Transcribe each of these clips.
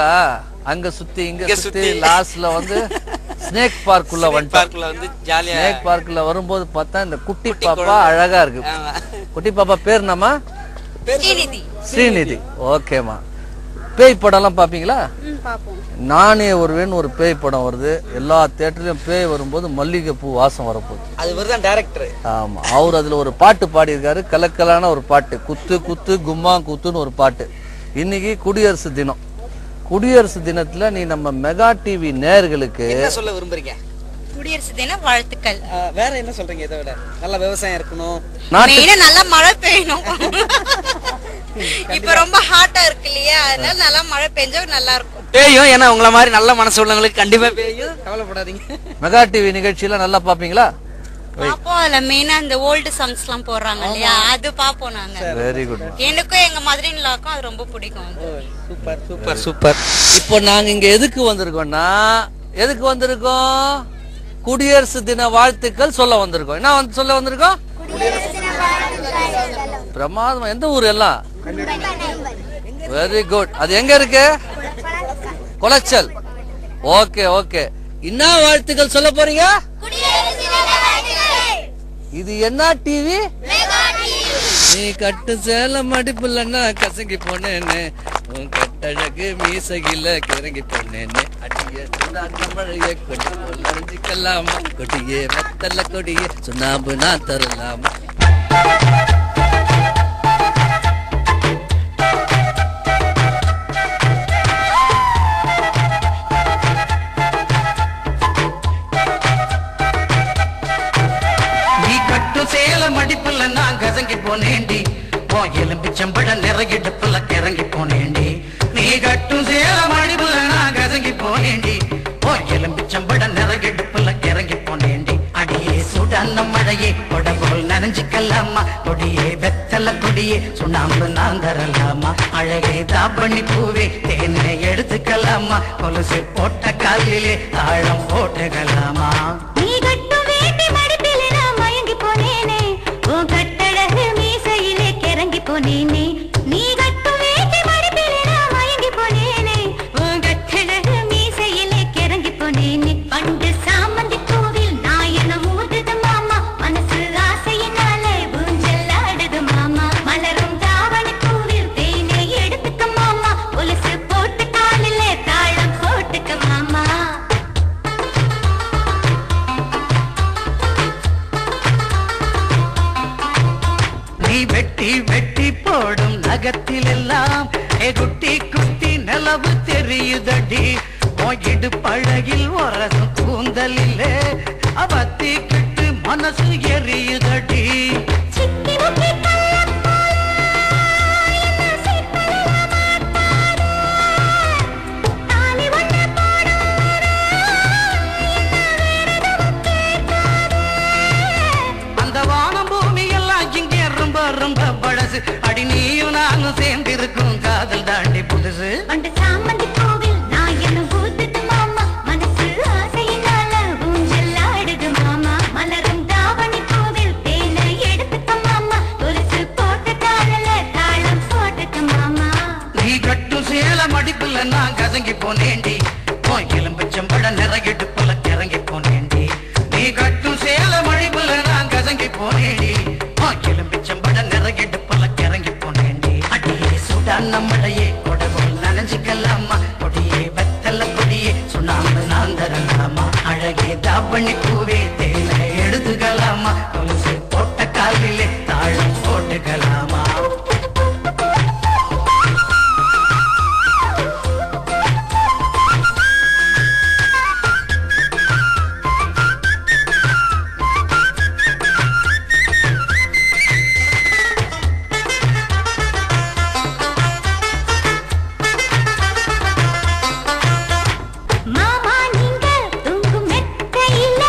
அழகா அங்க சுத்தி இங்க சுத்தி லாஸ்ட்ல வந்து ஸ்னேக் பார்க்குள்ள வந்து ஜாலியா ஸ்னேக் பார்க்குள்ள வரும்போது பார்த்தா இந்த குட்டி பாப்பா அழகா இருக்கு. குட்டி பாப்பா பேர் என்னம்மா? ஸ்ரீநிதி. ஓகேமா. பேய் படம் எல்லாம் பாப்பீங்களா? நானே ஒருவேன் ஒரு பேய் படம் வருது. எல்லா தியேட்டர்லயும் பேய் வரும்போது மல்லிகை பூ வாசம் வரப்போகுது. அது வருதான் டைரக்டர். ஆமா, அவர் அதுல ஒரு பாட்டு பாடி இருக்காரு, கலக்கலான ஒரு பாட்டு, குத்து குத்து கும்மா குத்துன்னு ஒரு பாட்டு. இன்னைக்கு குடியரசு தினம். குடியரசு தினத்துல நீ நம்ம மெகா டிவி நேயர்களுக்கு என்ன சொல்ல விரும்புறீங்க? குடியரசு தின வாழ்த்துக்கள். வேற என்ன சொல்றீங்க? இதை விட நல்ல விவசாயம் இருக்கணும், நல்லா மழை பெய்யணும். இப்ப ரொம்ப ஹாட்டா இருக்கு இல்லையா, அதனால நல்லா மழை பெஞ்சா நல்லா இருக்கும். பெய்யும், ஏன்னா உங்களை மாதிரி நல்ல மனசு உள்ளவங்களுக்கு கண்டிப்பா பெய்யும், கவலைப்படாதீங்க. மெகா டிவி நிகழ்ச்சியில நல்லா பாப்பீங்களா? பாப்போம். அதுல மெயினா இந்த ஓல்டு சாங்ஸ் எல்லாம் போடுறாங்க இல்லையா, அது பாப்போம் நாங்க. Very good. எனக்கும் எங்க மதுரையிலாக்கும் அது ரொம்ப பிடிக்கும். Super super super. இப்போ நாங்க இங்க எதுக்கு வந்திருக்கோம்னா, குடியரசு தின வாழ்த்துக்கள் சொல்ல வந்திருக்கோம். என்ன சொல்ல வந்திருக்கோம்? பிரமாதமா. எந்த ஊர் எல்லாம்? Very good. அது எங்க இருக்கு? குளச்சல். Okay okay. என்ன வாழ்த்துக்கள் சொல்ல போறீங்க? இது என்ன டிவி? நீ கட்டு சேலம் அடிப்புலன்னா கசங்கி போனேன்னு, உன் கட்டழகு மீசகில கிறங்கி போனேன்னு, அடிய மழைய கொடிக்கலாமா, கொடியே மத்தல்ல கொடியே சுண்ணாம்பு நான் தரலாமா. மடிப்புல நான் கசங்கி போனேண்டி, ஓ எலும்பிச்சம்பழ நிறையிடுப்புல கிறங்கி போனேண்டி. நீ கட்டும் சேல மடிப்புல நான் கசங்கி போனேண்டி, ஓ எலும்பிச்சம்பழ நிறையிடுப்புல கிறங்கி போனேண்டி. அடியே சுடான மழையே கொடபோல் நனைஞ்சுக்கலாமா, கொடியே வெத்தல கொடியே சுண்ணாம்பு நான் தரலாமா. அழகே தாப்பண்ணி பூவே தேனை எடுத்துக்கலாமா, கொலுசு போட்ட காலிலே தாழம் போட்டுக்கலாமா. நீ கட்டும் வேட்டி மடிப்பிலே நான் மயங்கி போனேனே, உன் கட்டழகு மீசையிலே கிறங்கி போனேனே. பண்டு சாமந்தி பூவில் நாயனம் ஊதுது மாமா, மனசு ஆசையினாலே ஊஞ்சல் ஆடுது மாமா. மலரும் தாவணி பூவில் தேனை எடுத்துக்க மாமா, கொலுசு போட்டு காலிலே தாளம் போட்டுக்க மாமா. நீ வெட்டி வெட்டி போடும் நகத்தில் எல்லாம் குட்டி குட்டி நிலவு தெரியுதடி, போயிடு பழகில் ஒரசும் கூந்தலிலே அவத்தி கிட்டு மனசு எரியுதடி. அந்த வானம் பூமி எல்லாம் இங்கே ரொம்ப ரொம்ப பழசு, அடி நீயும் நானும் சேர்ந்திருக்கும் காதல் தாண்டி புதுசு. பண்டு சாமந்தி பூவில் நாயனம் ஊதுது மாமா, மனசு ஆசையினால ஊஞ்சல் ஆடுது மாமா. மலரும் தாவணி பூவில் தேனை எடுத்துக்க மாமா, கொலுசு போட்டு காலில தாளம் போட்டுக்க மாமா. நீ கட்டும் சேல மடிப்புல நான் கசங்கி போனேண்டி, போய் எலும்பிச்சம்பழ நிறையிடுப்புல கிறங்கி போனேண்டி. நீ கட்டும் சேல மடிப்புல நான் கசங்கி போனேண்டி, போய் எலும்பிச்சம்பழ நிறையிடுப்புல கிறங்கி போனேண்டி. அடியே சுடான மழையே கொடபோல் நனைஞ்சுக்கலாமா, கொடியே வெத்தல கொடியே சுண்ணாம்பு நான் தரலாமா. அழகே தாப்பண்ணி பூவே தேனை எடுத்துக்கலாமா, கொலுசு போட்ட காலிலே தாழம் போட்டுக்கலாமா. மாமா நீங்க தூங்கும் மெத்தையில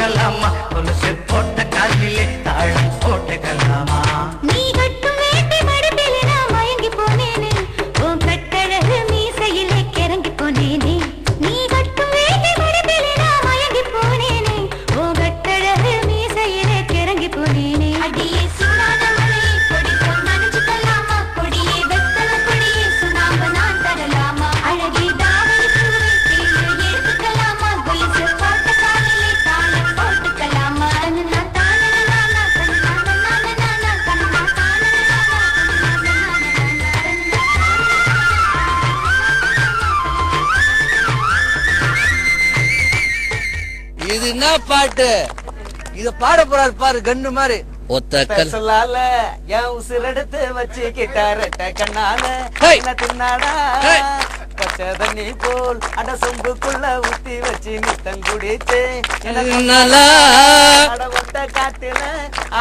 அணைஞ்சுக்கலாமா கொலுசு போட்ட காலிலே தாழம் போட்டுக்கலாமா நீ கட்டும் வேட்டி மடிப்பிலே நான் மயங்கி போனேனே உன் கட்டழகு மீசையிலே கிறங்கி போனேனே நீ கட்டும் வேட்டி மடிப்பிலே நான் மயங்கி போனேனே உன் கட்டழகு மீசையிலே கிறங்கி போனேனே அடியே சூடான மலையே கொடி போல் நனைஞ்சுக்கலாமா கொடியே வெத்தல கொடியே சுண்ணாம்பு நான் தரலாமா அழகே தாவணி பூவே தேர்ந்து எடுத்துக்கலாமா கொலுசு போட்ட காலிலே தாளம் போட்டுக்கலாமா தன்னா தானனா இது என்ன பாட்டு? இத பாட போறாரு பாரு கண்ணு மாதிரி. ஒத்த சொல்லால என் உசிரெடுத்து வச்சுக்கிட்டாரட்ட கண்ணால என்ன தின்னாடா பச்சை தண்ணி போல் அட சொம்புக்குள்ள ஊத்தி வச்சு நித்தம் குடிச்சு அட ஒத்த காட்டுல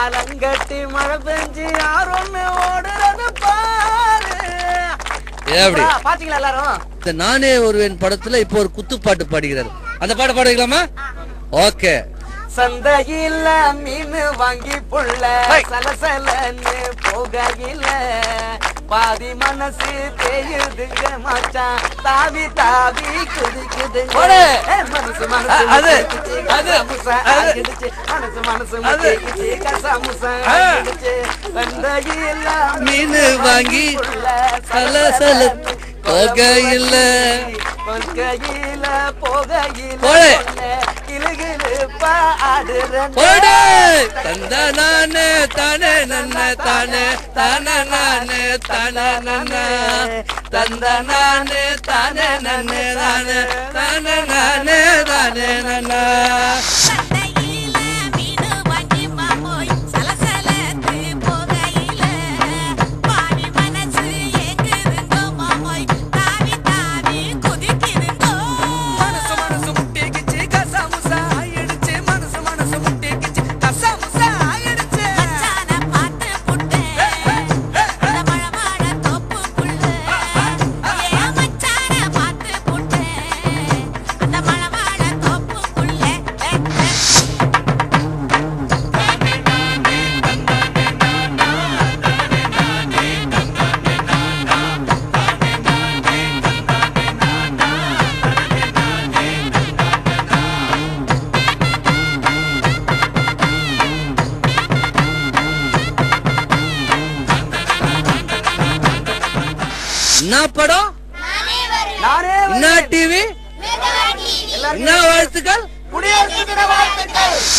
ஆலங்கட்டி மழை பெஞ்சு யாருமே ஓடுறது பாரு. பாத்தீங்களா எல்லாரும்? இந்த நானே ஒருவன் படத்துல இப்போ ஒரு குத்துப்பாட்டு பாடுகிறார். அந்த பாட்டு பாடுக்கலாமா? ஓகே. சந்தையில மீன் வாங்கி புள்ள சலசலன்னு போகையில பாதி மனசு தேயுதுங்க மச்சான் தாவி தாவி குதிக்குதுங்க மனசு மனசு மனசு மனசு கசாமுசா சந்தையில மீன் வாங்கி சலசல போகையில கையில போகையில தந்த நானே தானே நன்ன தானே தானே நானே தானே நன்ன தந்த நானே தானே நன்னே தானே தானே நானே தானே நன்ன என்ன படம்? என்ன டிவி? என்ன வாழ்த்துக்கள்?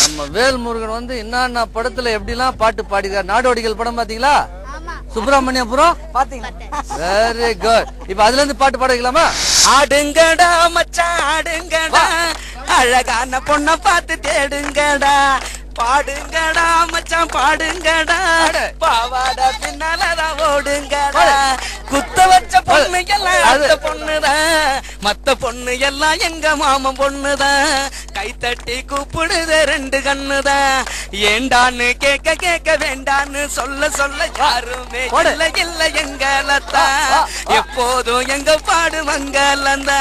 நம்ம வேல்முருகன் வந்து என்ன படத்துல எப்படி எல்லாம் பாட்டு பாடிக்கிறார். நாடோடிகள் படம் பாத்தீங்களா? சுப்பிரமணியபுரம் பாத்தீங்களா? Very good. இப்ப அதுல இருந்து பாட்டு பாடிக்கலாமா? ஆடுங்கடா மச்சான் ஆடுங்கடா அழகான பொண்ண பார்த்து தேடுங்கடா பாடுங்கடா மச்சான் பாடுங்கடா பாவாடா பின்னாலதான் ஓடுங்கடா குத்த வச்ச பொண்ணு எல்லாம் அந்த பொண்ணுதான் மத்த பொண்ணு எல்லாம் எங்க மாமன் பொண்ணுதான் கை தட்டி கூப்பிடுது ரெண்டு கண்ணுதான் ஏண்டான்னு கேட்க கேட்க வேண்டான்னு சொல்ல சொல்ல யாருமே இல்ல இல்ல எங்களத்தான் எப்போதும் எங்க பாடு மங்களந்தா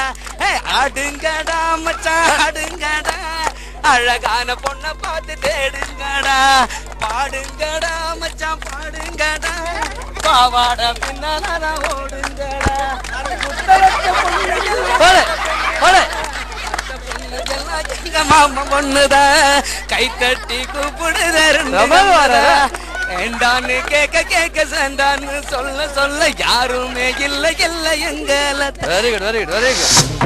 ஆடுங்கடா மச்சான் ஆடுங்கடா அழகான பொண்ண பார்த்து தேடுங்கடா பாடுங்கடா மச்சான் பாடுங்கடா பாவாடா பின்னால ஓடுங்கடா மாமா பொண்ணுதான் கை தட்டி கூப்பிடுதான்னு கேட்க கேட்க சண்டான்னு சொல்ல சொல்ல யாருமே இல்ல இல்ல எங்கள. Very good very good very good.